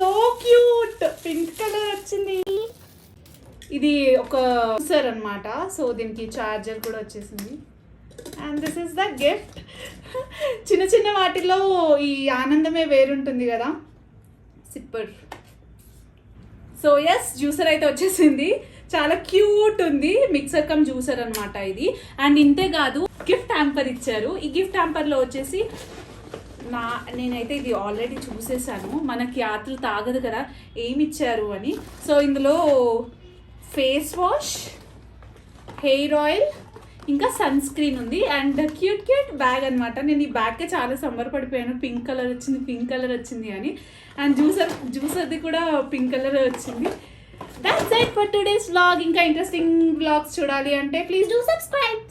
So cute pink colour వచ్చింది. ఇది ఒక జ్యూసర్ అన్నమాట. సో దీనికి చార్జర్ కూడా వచ్చేసింది. And this is the gift. చిన్న చిన్న వాటిలో ఈ ఆనందమే వేరుంటుంది కదా. సిప్పర్. సో ఎస్, జ్యూసర్ అయితే వచ్చేసింది. చాలా క్యూట్ ఉంది. మిక్సర్ కమ్ జ్యూసర్ అనమాట ఇది. అండ్ ఇంతే కాదు, గిఫ్ట్ హ్యాంపర్ ఇచ్చారు. ఈ గిఫ్ట్ హ్యాంపర్లో వచ్చేసి నేనైతే ఇది ఆల్రెడీ చూసేసాను. మనకి ఆత్రుత తాగదు కదా ఏమి ఇచ్చారు అని. సో ఇందులో ఫేస్ వాష్, హెయిర్ ఆయిల్, ఇంకా సన్ స్క్రీన్ ఉంది. అండ్ క్యూట్ క్యూట్ బ్యాగ్ అనమాట. నేను ఈ బ్యాగ్కే చాలా సంబరపడిపోయాను. పింక్ కలర్ వచ్చింది అని. అండ్ జ్యూసర్ది కూడా పింక్ కలర్ వచ్చింది. That's it for today's vlog. ఇంకా ఇంట్రెస్టింగ్ వ్లాగ్స్ చూడాలి అంటే ప్లీజ్ డూ సబ్స్క్రైబ్.